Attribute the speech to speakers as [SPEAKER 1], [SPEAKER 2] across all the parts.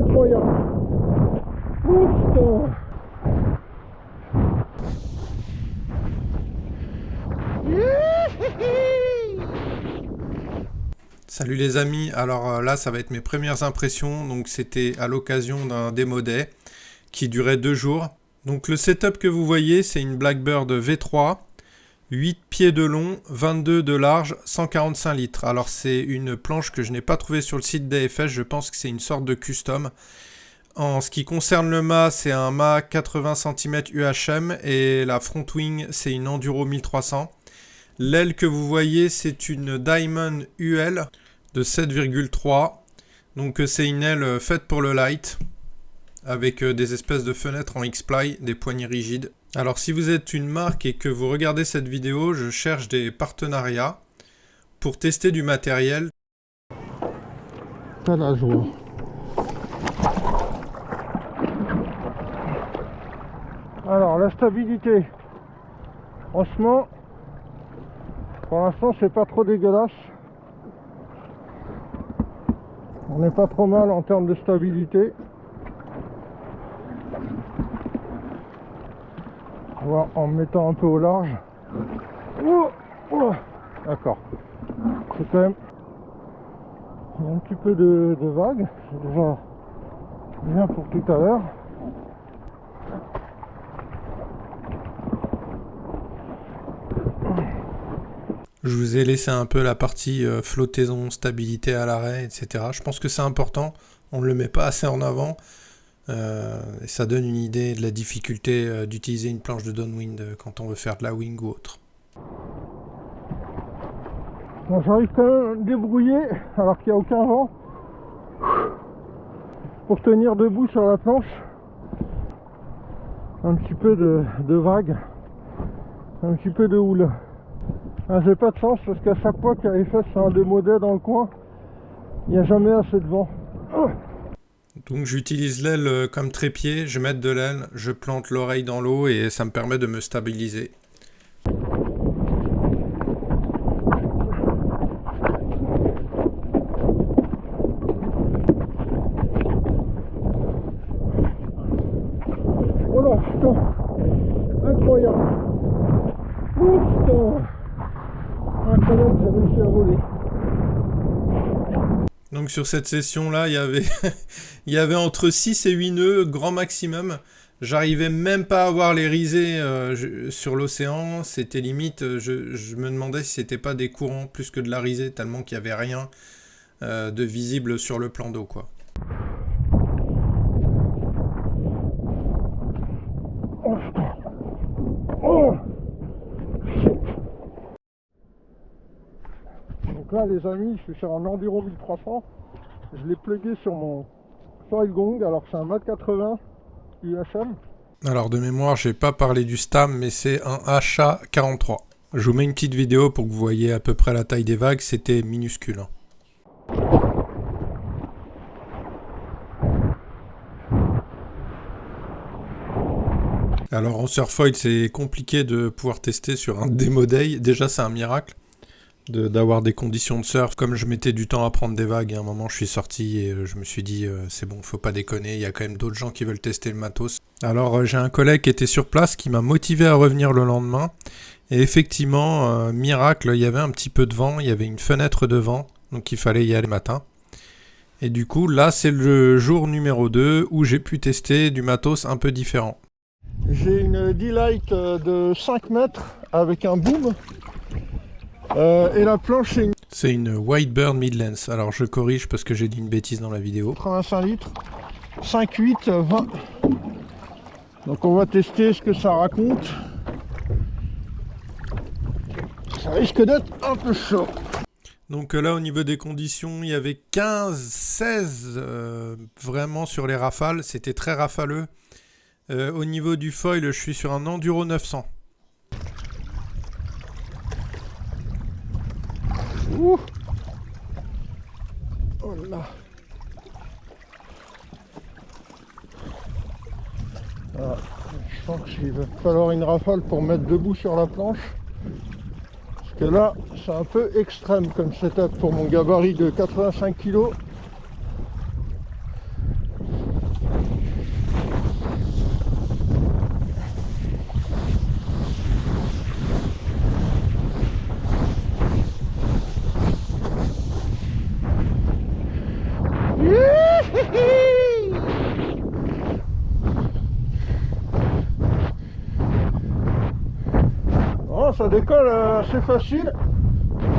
[SPEAKER 1] incroyable. Ouf, putain.
[SPEAKER 2] Salut les amis, alors là ça va être mes premières impressions, donc c'était à l'occasion d'un démo day qui durait 2 jours. Donc le setup que vous voyez c'est une Blackbird V3, 8 pieds de long, 22 de large, 145 litres. Alors c'est une planche que je n'ai pas trouvée sur le site d'AFS, je pense que c'est une sorte de custom. En ce qui concerne le mât, c'est un mât 80 cm UHM et la front wing c'est une Enduro 1300. L'aile que vous voyez c'est une Diamond UL de 7,3. Donc c'est une aile faite pour le light avec des espèces de fenêtres en X-ply, des poignées rigides. Alors si vous êtes une marque et que vous regardez cette vidéo, je cherche des partenariats pour tester du matériel.
[SPEAKER 1] Pas la joie. Alors la stabilité, franchement, pour l'instant c'est pas trop dégueulasse. On n'est pas trop mal en termes de stabilité. On va en me mettant un peu au large. D'accord. C'est quand même... Il y a un petit peu de vague. C'est déjà bien pour tout à l'heure.
[SPEAKER 2] Je vous ai laissé un peu la partie flottaison, stabilité à l'arrêt, etc. Je pense que c'est important. On ne le met pas assez en avant. Et ça donne une idée de la difficulté d'utiliser une planche de downwind quand on veut faire de la wing ou autre.
[SPEAKER 1] Bon, j'arrive quand même à me débrouiller alors qu'il n'y a aucun vent pour tenir debout sur la planche. Un petit peu de vague, un petit peu de houle. Ah, j'ai pas de chance parce qu'à chaque fois qu'il y a fait un démo day dans le coin, il n'y a jamais assez de vent.
[SPEAKER 2] Donc j'utilise l'aile comme trépied, je mets de l'aile, je plante l'oreille dans l'eau et ça me permet de me stabiliser.
[SPEAKER 1] Oh là, putain, incroyable. Oh putain, incroyable, j'ai réussi à voler.
[SPEAKER 2] Donc sur cette session là, il y avait entre 6 et 8 nœuds, grand maximum. J'arrivais même pas à voir les risées sur l'océan, c'était limite, je me demandais si c'était pas des courants plus que de la risée, tellement qu'il n'y avait rien de visible sur le plan d'eau quoi.
[SPEAKER 1] Oh putain. Oh. Donc là les amis, je suis sur un Enduro 1300. Je l'ai plugué sur mon foil gong, alors c'est un mètre 80 UHM.
[SPEAKER 2] Alors de mémoire, j'ai pas parlé du Stam, mais c'est un HA43. Je vous mets une petite vidéo pour que vous voyez à peu près la taille des vagues, c'était minuscule. Hein. Alors en surfoil, c'est compliqué de pouvoir tester sur un démo day. Déjà, c'est un miracle d'avoir des conditions de surf. Comme je mettais du temps à prendre des vagues, à un moment, je suis sorti et je me suis dit, c'est bon, faut pas déconner, il y a quand même d'autres gens qui veulent tester le matos. Alors j'ai un collègue qui était sur place qui m'a motivé à revenir le lendemain. Et effectivement, miracle, il y avait un petit peu de vent, il y avait une fenêtre de vent, donc il fallait y aller le matin. Et du coup, là, c'est le jour numéro 2 où j'ai pu tester du matos un peu différent.
[SPEAKER 1] J'ai une D-Light de 5 mètres avec un boom. Et la planche
[SPEAKER 2] c'est une Whitebird Midlands. Alors je corrige parce que j'ai dit une bêtise dans la vidéo.
[SPEAKER 1] 85 litres, 5,8, 20. Donc on va tester ce que ça raconte. Ça risque d'être un peu chaud.
[SPEAKER 2] Donc là au niveau des conditions, il y avait 15, 16 vraiment sur les rafales. C'était très rafaleux. Au niveau du foil, je suis sur un Enduro 900.
[SPEAKER 1] Ouh. Oh là. Ah, je sens qu'il va falloir une rafale pour mettre debout sur la planche. Parce que là, c'est un peu extrême comme setup pour mon gabarit de 85 kg. ça décolle assez facile.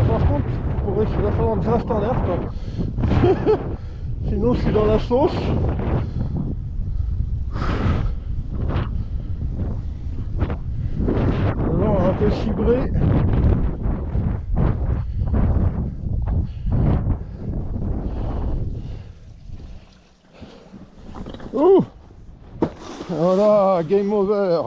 [SPEAKER 1] Par contre, pour essayer de faire que je reste en l'air, quoi. Sinon, je suis dans la sauce. Alors, on va un peu cibrer. Ouh! Voilà, game over.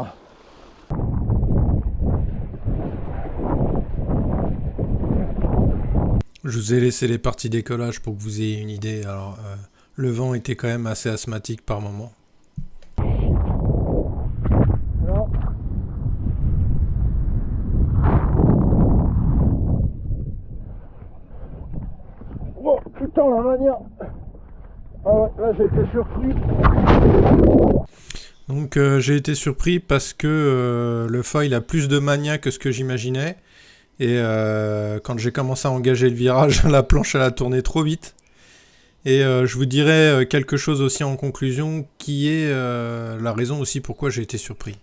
[SPEAKER 2] Je vous ai laissé les parties décollage pour que vous ayez une idée. Alors, le vent était quand même assez asthmatique par moment.
[SPEAKER 1] Oh putain, la manière. Ah ouais, là j'ai été surpris.
[SPEAKER 2] Donc j'ai été surpris parce que le foil a plus de mania que ce que j'imaginais. Et quand j'ai commencé à engager le virage, la planche elle a tourné trop vite. Et je vous dirai quelque chose aussi en conclusion qui est la raison aussi pourquoi j'ai été surpris.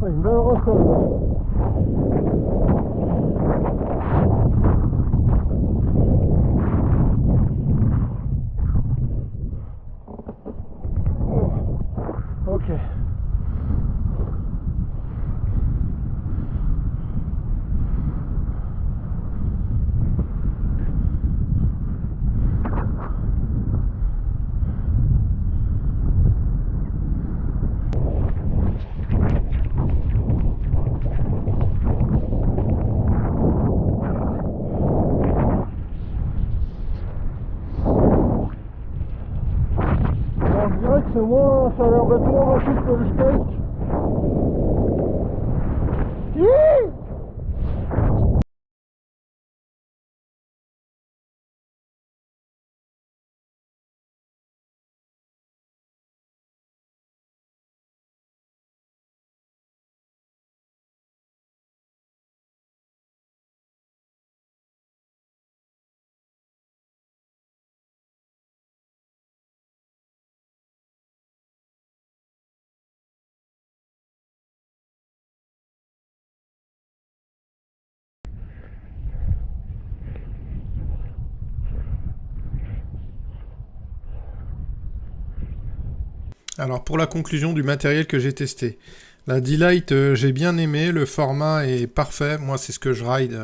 [SPEAKER 1] Une belle recolle. Ok. Je dirais que c'est moins, ça a l'air d'être moins rapide que le skate. Hi!
[SPEAKER 2] Alors pour la conclusion du matériel que j'ai testé. La D-Lite j'ai bien aimé, le format est parfait. Moi c'est ce que je ride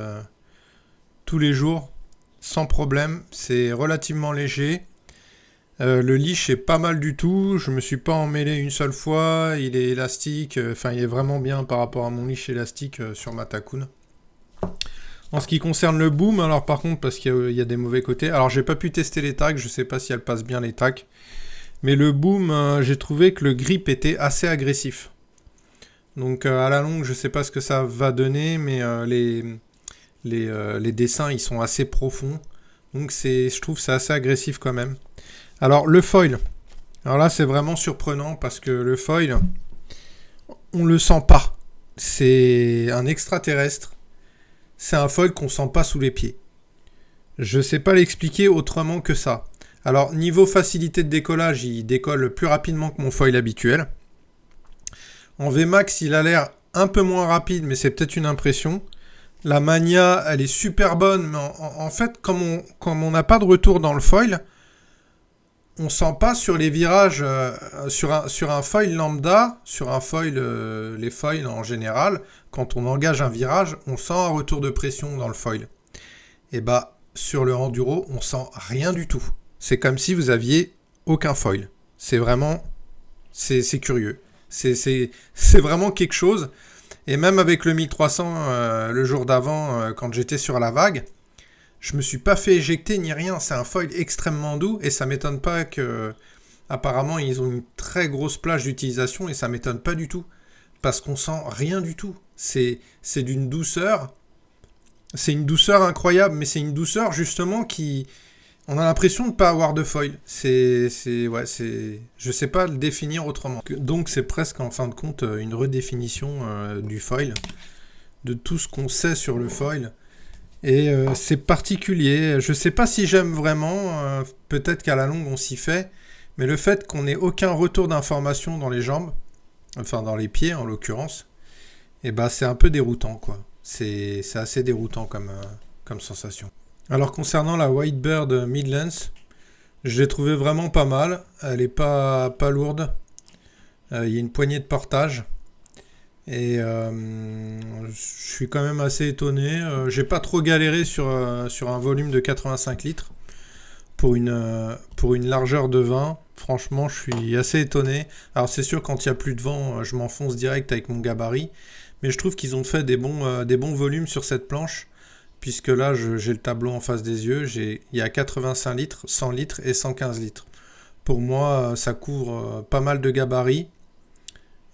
[SPEAKER 2] tous les jours sans problème. C'est relativement léger. Le leash est pas mal du tout. Je me suis pas emmêlé une seule fois. Il est élastique. Enfin il est vraiment bien par rapport à mon leash élastique sur ma Takun. En ce qui concerne le boom, alors par contre parce qu'il y a des mauvais côtés. Alors j'ai pas pu tester les tacs. Je sais pas si elles passent bien les tacs. Mais le boom, j'ai trouvé que le grip était assez agressif. Donc à la longue, je sais pas ce que ça va donner, mais les dessins, ils sont assez profonds. Donc je trouve que c'est assez agressif quand même. Alors le foil. Alors là, c'est vraiment surprenant parce que le foil, on le sent pas. C'est un extraterrestre. C'est un foil qu'on sent pas sous les pieds. Je sais pas l'expliquer autrement que ça. Alors, niveau facilité de décollage, il décolle plus rapidement que mon foil habituel. En VMAX, il a l'air un peu moins rapide, mais c'est peut-être une impression. La mania, elle est super bonne, mais en fait, comme on n'a pas de retour dans le foil, on sent pas sur les virages, sur un foil lambda, sur un foil, les foils en général, quand on engage un virage, on sent un retour de pression dans le foil. Et bah, sur le enduro, on sent rien du tout. C'est comme si vous aviez aucun foil. C'est vraiment... C'est curieux. C'est vraiment quelque chose. Et même avec le 1300, le jour d'avant, quand j'étais sur la vague, je me suis pas fait éjecter ni rien. C'est un foil extrêmement doux. Et ça m'étonne pas que... Apparemment, ils ont une très grosse plage d'utilisation. Et ça m'étonne pas du tout. Parce qu'on sent rien du tout. C'est d'une douceur. C'est une douceur incroyable. Mais c'est une douceur justement qui On a l'impression de ne pas avoir de foil. Je sais pas le définir autrement. Donc c'est presque en fin de compte une redéfinition du foil, de tout ce qu'on sait sur le foil. Et c'est particulier. Je sais pas si j'aime vraiment. Peut-être qu'à la longue on s'y fait. Mais le fait qu'on n'ait aucun retour d'information dans les jambes, enfin dans les pieds en l'occurrence, et bah c'est un peu déroutant quoi. C'est assez déroutant comme sensation. Alors concernant la Whitebird Midlands, je l'ai trouvée vraiment pas mal. Elle est pas lourde. Il y a une poignée de portage. Et je suis quand même assez étonné. J'ai pas trop galéré sur un volume de 85 litres pour une largeur de 20. Franchement, je suis assez étonné. Alors c'est sûr, quand il n'y a plus de vent, je m'enfonce direct avec mon gabarit. Mais je trouve qu'ils ont fait des bons volumes sur cette planche. Puisque là, j'ai le tableau en face des yeux. Il y a 85 litres, 100 litres et 115 litres. Pour moi, ça couvre pas mal de gabarits.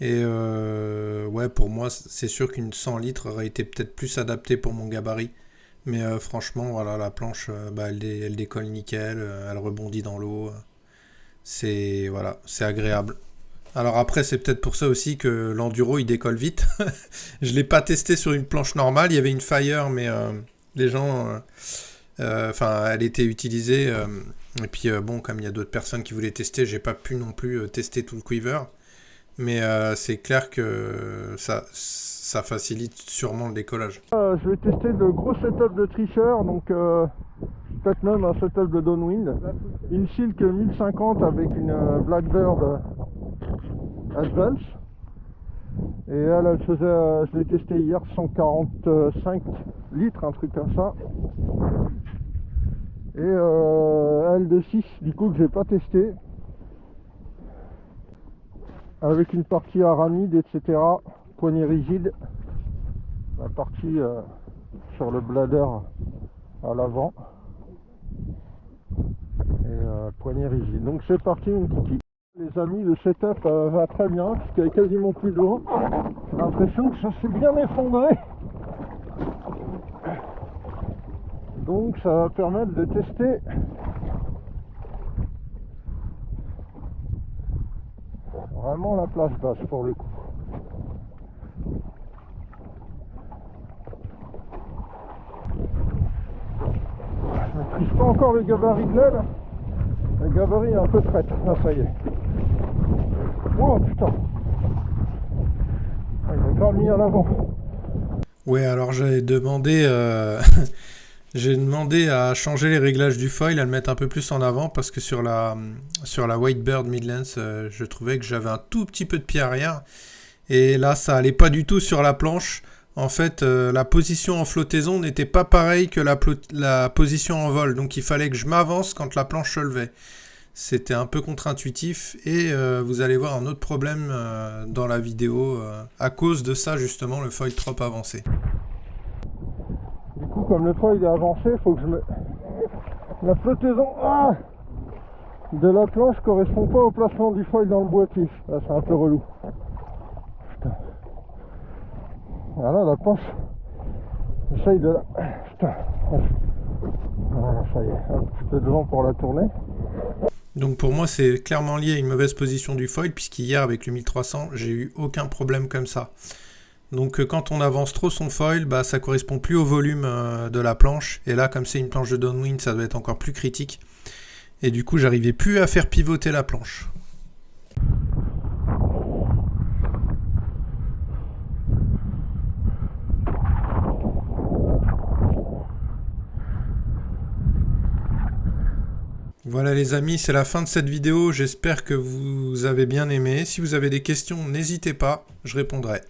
[SPEAKER 2] Et ouais, pour moi, c'est sûr qu'une 100 litres aurait été peut-être plus adaptée pour mon gabarit. Mais franchement, voilà, la planche, elle décolle nickel, elle rebondit dans l'eau. C'est agréable. Alors après, c'est peut-être pour ça aussi que l'enduro, il décolle vite. Je ne l'ai pas testé sur une planche normale. Il y avait une Fire, mais les gens... elle était utilisée. Et puis, bon, comme il y a d'autres personnes qui voulaient tester, j'ai pas pu non plus tester tout le quiver. Mais c'est clair que ça facilite sûrement le décollage.
[SPEAKER 1] Je vais tester le gros setup de tricheur, donc peut-être même un setup de downwind. Une Silk 1050 avec une Blackbird Advance. Et elle faisait, je l'ai testé hier, 145 litres, un truc comme ça. Et elle de 6, du coup, que j'ai pas testé. Avec une partie aramide, etc. Poignée rigide. La partie sur le bladder à l'avant. Et poignée rigide. Donc c'est parti, une petite. Les amis, le setup va très bien, puisqu'il y a quasiment plus de vent. J'ai l'impression que ça s'est bien effondré. Donc ça va permettre de tester vraiment la place basse pour le coup. Je ne maîtrise pas encore le gabarit de l'aile. Le gabarit est un peu traite. Ah, ça y est. Oh putain. Il est grave mis à l'avant.
[SPEAKER 2] Ouais, alors j'ai demandé à changer les réglages du foil, à le mettre un peu plus en avant, parce que sur la Whitebird Midlands, je trouvais que j'avais un tout petit peu de pied arrière. Et là, ça allait pas du tout sur la planche. En fait, la position en flottaison n'était pas pareille que la position en vol. Donc il fallait que je m'avance quand la planche se levait. C'était un peu contre-intuitif. Et vous allez voir un autre problème dans la vidéo. À cause de ça, justement, le foil trop avancé.
[SPEAKER 1] Du coup, comme le foil est avancé, il faut que je me... La flottaison de la planche correspond pas au placement du foil dans le boîtier. Là, c'est un peu relou. Putain. Voilà la planche. J'essaye de la... Putain. Voilà, ça y est. Un petit peu de vent pour la tourner.
[SPEAKER 2] Donc pour moi, c'est clairement lié à une mauvaise position du foil, puisqu'hier, avec le 1300, j'ai eu aucun problème comme ça. Donc quand on avance trop son foil, ça correspond plus au volume de la planche. Et là, comme c'est une planche de downwind, ça doit être encore plus critique. Et du coup, j'arrivais plus à faire pivoter la planche. Voilà les amis, c'est la fin de cette vidéo. J'espère que vous avez bien aimé. Si vous avez des questions, n'hésitez pas, je répondrai.